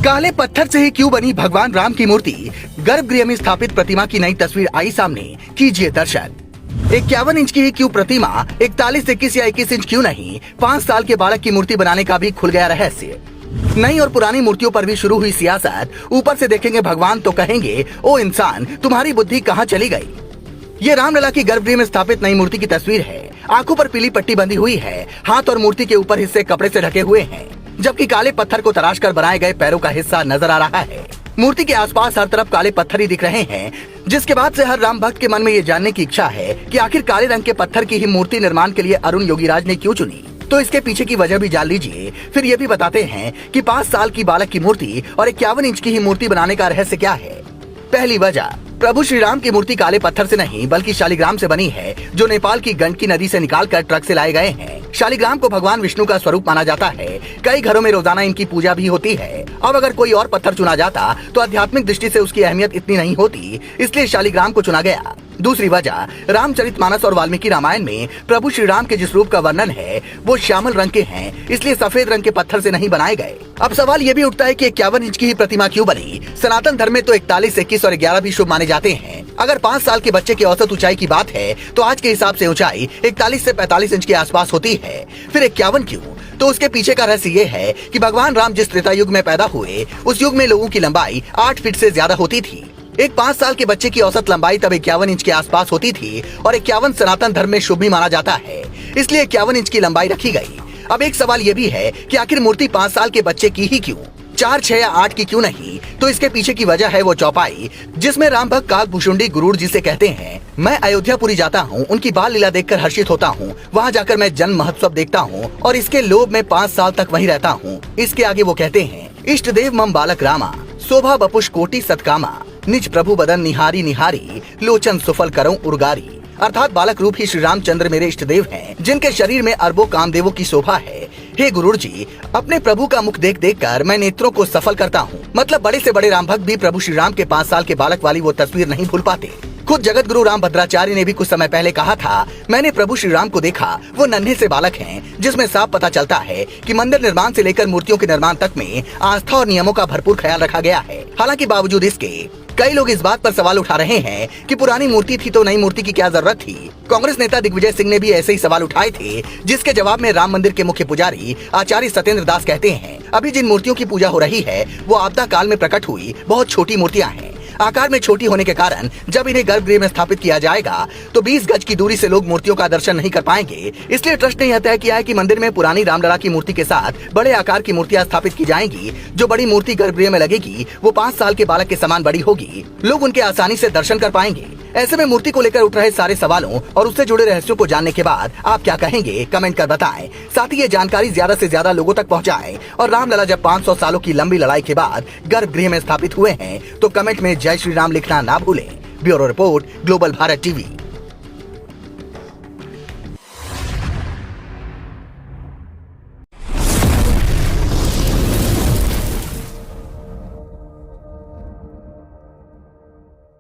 काले पत्थर से ही क्यों बनी भगवान राम की मूर्ति? गर्भगृह में स्थापित प्रतिमा की नई तस्वीर आई सामने, कीजिए दर्शन। 51 इंच की ही क्यों प्रतिमा? 41, 21 या 21 इंच क्यों नहीं? 5 साल के बालक की मूर्ति बनाने का भी खुल गया रहस्य। नई और पुरानी मूर्तियों पर भी शुरू हुई सियासत। ऊपर से देखेंगे भगवान तो कहेंगे, ओ इंसान तुम्हारी बुद्धि कहाँ चली गई। ये रामलला की गर्भगृह में स्थापित नई मूर्ति की तस्वीर है। आंखों पर पीली पट्टी बंधी हुई है। हाथ और मूर्ति के ऊपर हिस्से कपड़े से ढके हुए हैं, जबकि काले पत्थर को तराश कर बनाए गए पैरों का हिस्सा नजर आ रहा है। मूर्ति के आसपास हर तरफ काले पत्थर ही दिख रहे हैं, जिसके बाद से हर राम भक्त के मन में ये जानने की इच्छा है कि आखिर काले रंग के पत्थर की ही मूर्ति निर्माण के लिए अरुण योगीराज ने क्यों चुनी। तो इसके पीछे की वजह भी जान लीजिए। फिर ये भी बताते हैं कि 5 साल की बालक की मूर्ति और 51 इंच की ही मूर्ति बनाने का रहस्य क्या है। पहली वजह, प्रभु श्री राम की मूर्ति काले पत्थर से नहीं बल्कि शालिग्राम से बनी है, जो नेपाल की गंडकी नदी से निकालकर ट्रक से लाए गए हैं। शालिग्राम को भगवान विष्णु का स्वरूप माना जाता है। कई घरों में रोजाना इनकी पूजा भी होती है। अब अगर कोई और पत्थर चुना जाता तो आध्यात्मिक दृष्टि से उसकी अहमियत इतनी नहीं होती, इसलिए शालिग्राम को चुना गया। दूसरी वजह, रामचरितमानस और वाल्मीकि रामायण में प्रभु श्री राम के जिस रूप का वर्णन है वो श्यामल रंग के हैं, इसलिए सफेद रंग के पत्थर से नहीं बनाए गए। अब सवाल ये भी उठता है कि 51 इंच की ही प्रतिमा क्यों बनी? सनातन धर्म में तो 41, 21 और 11 भी शुभ माने जाते हैं। अगर 5 साल के बच्चे की औसत ऊंचाई की बात है तो आज के हिसाब से ऊंचाई 41 से 45 इंच के आसपास होती है। फिर 51 क्यों? तो उसके पीछे का रहस्य ये है कि भगवान राम जिस त्रेता युग में पैदा हुए, उस युग में लोगों की लंबाई 8 फीट से ज्यादा होती थी। एक 5 साल के बच्चे की औसत लंबाई तब 51 इंच के आसपास होती थी और 51 सनातन धर्म में शुभ भी माना जाता है, इसलिए 51 इंच की लंबाई रखी गई। अब एक सवाल ये भी है कि आखिर मूर्ति 5 साल के बच्चे की ही क्यों? 4, 6 या 8 की क्यों नहीं? तो इसके पीछे की वजह है वो चौपाई, जिसमें राम भक्त काकभूषुंडी गुरूर जिसे कहते हैं। मैं अयोध्यापुरी जाता हूँ, उनकी बाल लीला देखकर हर्षित होता हूँ। वहाँ जाकर मैं जन्म महोत्सव देखता हूँ और इसके लोभ में 5 साल तक वहीं रहता हूँ। इसके आगे वो कहते हैं, इष्ट देव मम बालक रामा, शोभा बपुष कोटि सतकामा, निज प्रभु बदन निहारी निहारी, लोचन सुफल करऊं उर्गारी। अर्थात बालक रूप ही श्री रामचंद्र मेरे इष्ट देव हैं, जिनके शरीर में अरबों कामदेवों की शोभा है। हे गुरुर जी, अपने प्रभु का मुख देख देख कर मैं नेत्रों को सफल करता हूँ। मतलब बड़े से बड़े राम भक्त भी प्रभु श्री राम के 5 साल के बालक वाली वो तस्वीर नहीं भूल पाते। खुद जगत गुरु राम भद्राचार्य ने भी कुछ समय पहले कहा था, मैंने प्रभु श्री राम को देखा, वो नन्हे से बालक हैं, जिसमें साफ पता चलता है कि मंदिर निर्माण से लेकर मूर्तियों के निर्माण तक में आस्था और नियमों का भरपूर ख्याल रखा गया है। हालांकि बावजूद इसके कई लोग इस बात पर सवाल उठा रहे हैं कि पुरानी मूर्ति थी तो नई मूर्ति की क्या जरूरत थी। कांग्रेस नेता दिग्विजय सिंह ने भी ऐसे ही सवाल उठाए थे, जिसके जवाब में राम मंदिर के मुख्य पुजारी आचार्य सत्येंद्र दास कहते हैं, अभी जिन मूर्तियों की पूजा हो रही है वो आपदा काल में प्रकट हुई बहुत छोटी मूर्तियां हैं। आकार में छोटी होने के कारण जब इन्हें गर्भगृह में स्थापित किया जाएगा तो 20 गज की दूरी से लोग मूर्तियों का दर्शन नहीं कर पाएंगे। इसलिए ट्रस्ट ने यह तय किया है कि मंदिर में पुरानी रामलला की मूर्ति के साथ बड़े आकार की मूर्तियां स्थापित की जाएंगी। जो बड़ी मूर्ति गर्भगृह में लगेगी वो 5 साल के बालक के समान बड़ी होगी, लोग उनके आसानी से दर्शन कर पाएंगे। ऐसे में मूर्ति को लेकर उठ रहे सारे सवालों और उससे जुड़े रहस्यों को जानने के बाद आप क्या कहेंगे, कमेंट कर बताएं। साथ ही ये जानकारी ज्यादा से ज्यादा लोगों तक पहुंचाएं। और रामलला जब 500 सालों की लंबी लड़ाई के बाद गर्भगृह में स्थापित हुए हैं तो कमेंट में जय श्री राम लिखना ना भूलें। Bureau report, global Bharat TV.